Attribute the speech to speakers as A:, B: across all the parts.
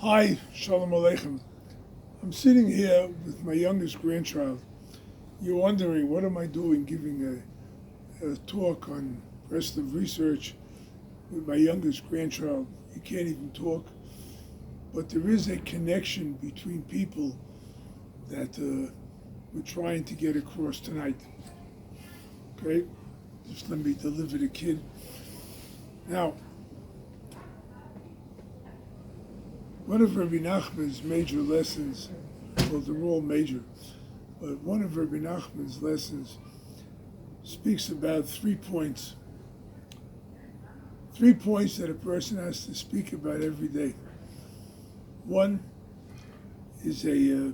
A: Hi, Shalom Aleichem. I'm sitting here with my youngest grandchild. You're wondering, what am I doing giving a talk on Breslov research with my youngest grandchild? You can't even talk. But there is a connection between people that we're trying to get across tonight. Okay? Just let me deliver the kid. Now, one of Rabbi Nachman's major lessons, well, they're all major, but one of Rabbi Nachman's lessons speaks about 3 points. 3 points that a person has to speak about every day. One is a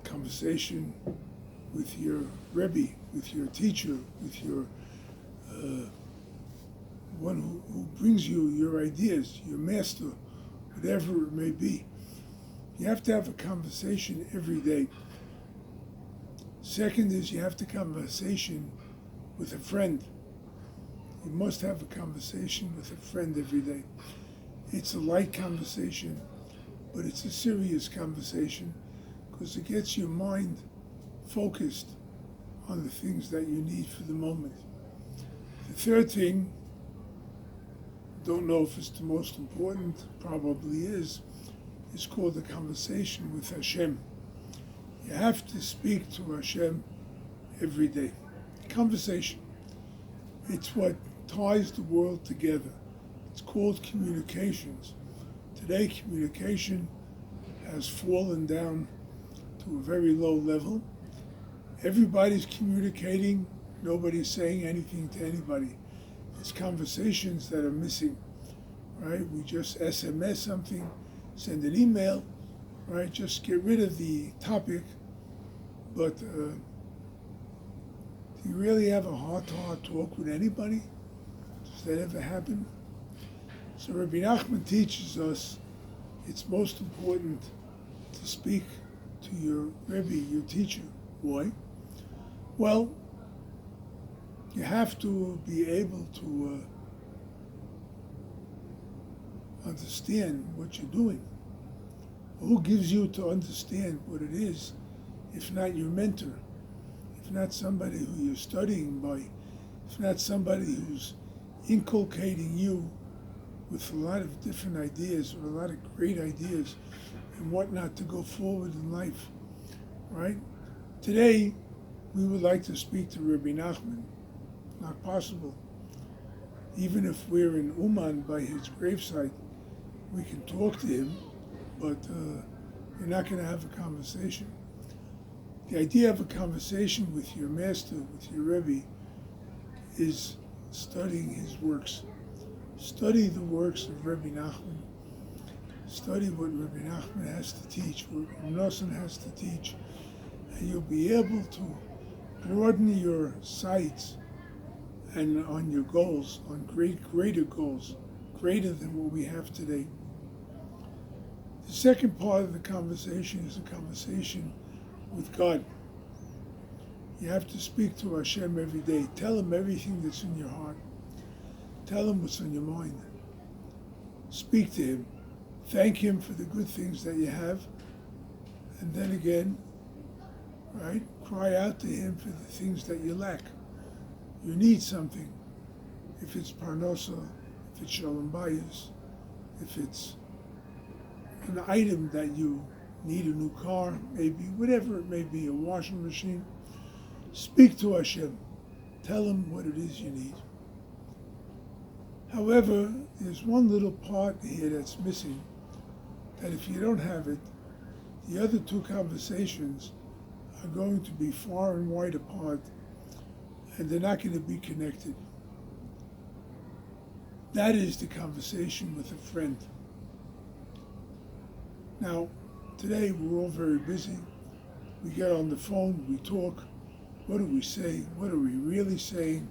A: conversation with your Rebbe, with your teacher, with your one who brings you your ideas, your master, whatever it may be. You have to have a conversation every day. Second is you have to have a conversation with a friend. You must have a conversation with a friend every day. It's a light conversation, but it's a serious conversation because it gets your mind focused on the things that you need for the moment. The third thing, don't know if it's the most important, probably is called a conversation with Hashem. You have to speak to Hashem every day. Conversation. It's what ties the world together. It's called communications. Today, communication has fallen down to a very low level. Everybody's communicating. Nobody's saying anything to anybody. It's conversations that are missing, right? We just SMS something, send an email, right? Just get rid of the topic. But do you really have a heart-to-heart talk with anybody? Does that ever happen? So Rabbi Nachman teaches us it's most important to speak to your Rebbe, your teacher. Why? Well, you have to be able to understand what you're doing. Who gives you to understand what it is, if not your mentor, if not somebody who you're studying by, if not somebody who's inculcating you with a lot of different ideas or a lot of great ideas and whatnot to go forward in life, right? Today, we would like to speak to Rabbi Nachman. Not possible. Even if we're in Uman by his gravesite, we can talk to him, but you're not going to have a conversation. The idea of a conversation with your master, with your Rebbe, is studying his works. Study the works of Rabbi Nachman. Study what Rabbi Nachman has to teach, what Rabbi Nosson has to teach, and you'll be able to broaden your sights and on your goals, on greater goals, greater than what we have today. The second part of the conversation is a conversation with God. You have to speak to Hashem every day. Tell him everything that's in your heart. Tell him what's on your mind. Speak to him. Thank him for the good things that you have. And then again, right, cry out to him for the things that you lack. You need something. If it's parnosa, if it's shalom bayis, if it's an item that you need a new car, maybe, whatever it may be, a washing machine, speak to Hashem. Tell him what it is you need. However, there's one little part here that's missing, that if you don't have it, the other two conversations are going to be far and wide apart, and they're not going to be connected. That is the conversation with a friend. Now, today we're all very busy. We get on the phone, we talk. What do we say? What are we really saying?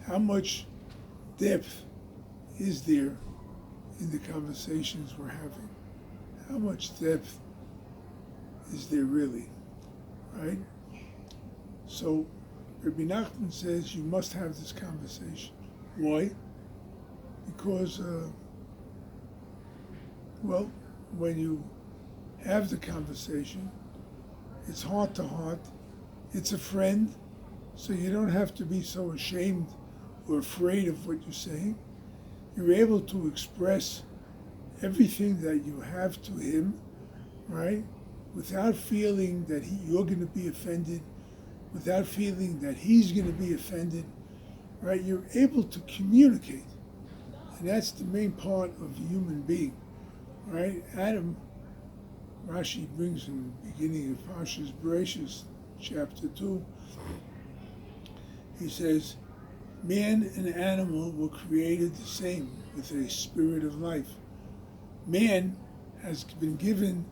A: How much depth is there in the conversations we're having? How much depth is there really, right? So Rabbi Nachman says you must have this conversation. Why? Because Well, when you have the conversation, it's heart to heart, it's a friend, so you don't have to be so ashamed or afraid of what you're saying. You're able to express everything that you have to him, right? Without feeling that you're going to be offended, without feeling that he's going to be offended, right? You're able to communicate. And that's the main part of a human being, right? Adam, Rashi brings in the beginning of Parshas Bereshis, chapter 2, he says, man and animal were created the same, with a spirit of life. Man has been given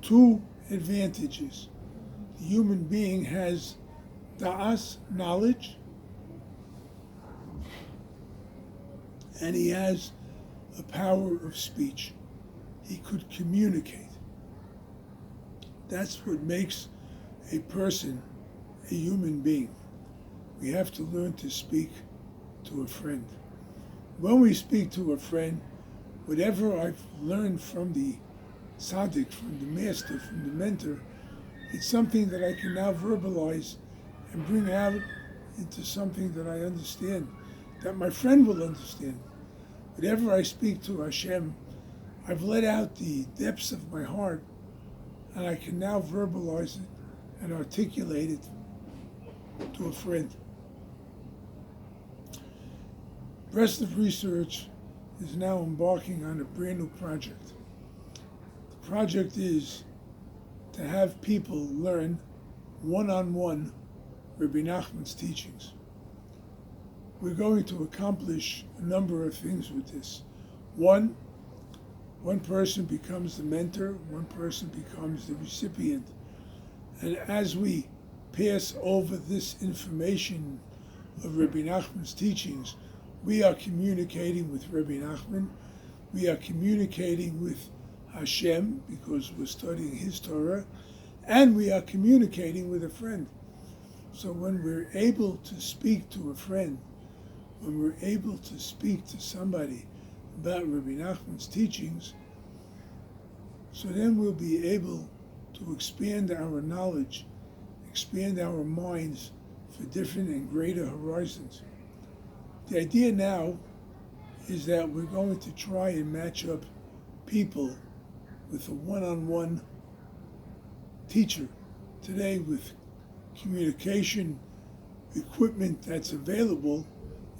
A: two advantages. The human being has da'as, knowledge, and he has a power of speech. He could communicate. That's what makes a person a human being. We have to learn to speak to a friend. When we speak to a friend, whatever I've learned from the tzaddik, from the master, from the mentor, it's something that I can now verbalize and bring out into something that I understand, that my friend will understand. Whatever I speak to Hashem, I've let out the depths of my heart, and I can now verbalize it and articulate it to a friend. Breslov Research is now embarking on a brand new project. The project is to have people learn one-on-one Rabbi Nachman's teachings. We're going to accomplish a number of things with this. One person becomes the mentor, one person becomes the recipient. And as we pass over this information of Rabbi Nachman's teachings, we are communicating with Rabbi Nachman, we are communicating with Hashem because we're studying his Torah, and we are communicating with a friend. So when we're able to speak to a friend, when we're able to speak to somebody about Rabbi Nachman's teachings, so then we'll be able to expand our knowledge, expand our minds for different and greater horizons. The idea now is that we're going to try and match up people with a one-on-one teacher. Today, with communication equipment that's available,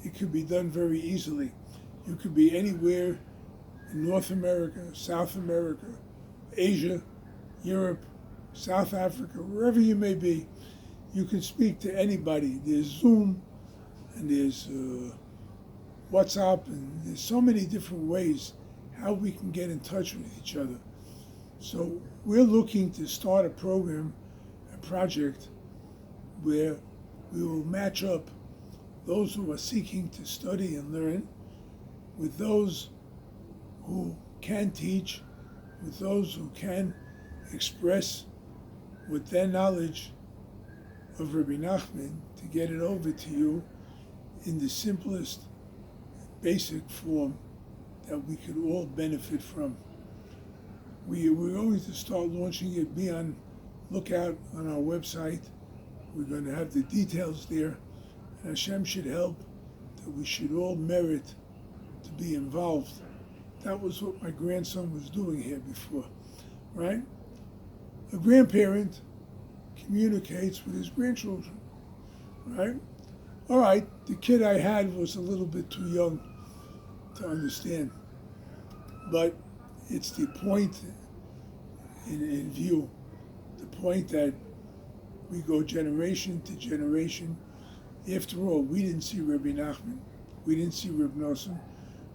A: it could be done very easily. You could be anywhere in North America, South America, Asia, Europe, South Africa, wherever you may be. You can speak to anybody. There's Zoom, and there's WhatsApp, and there's so many different ways how we can get in touch with each other. So we're looking to start a program, a project, where we will match up those who are seeking to study and learn with those who can teach, with those who can express with their knowledge of Rabbi Nachman to get it over to you in the simplest, basic form that we could all benefit from. We're going to start launching it. Be on lookout on our website. We're going to have the details there. And Hashem should help that we should all merit to be involved. That was what my grandson was doing here before, right? A grandparent communicates with his grandchildren, right? All right, the kid I had was a little bit too young to understand, but it's the point in view, the point that we go generation to generation. After all, we didn't see Rabbi Nachman, we didn't see Reb Nosson,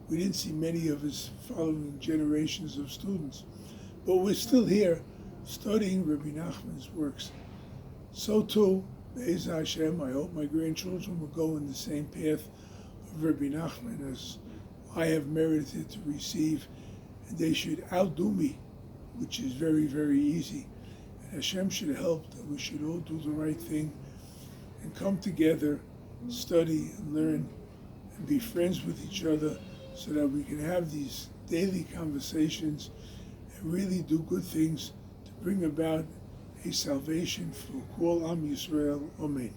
A: we didn't see many of his following generations of students, but we're still here studying Rabbi Nachman's works. So too, Be'ez Hashem, I hope my grandchildren will go in the same path of Rabbi Nachman as I have merited to receive, and they should outdo me, which is very, very easy. And Hashem should help that we should all do the right thing and come together, study and learn, and be friends with each other so that we can have these daily conversations and really do good things to bring about a salvation for all Am Yisrael. Amen.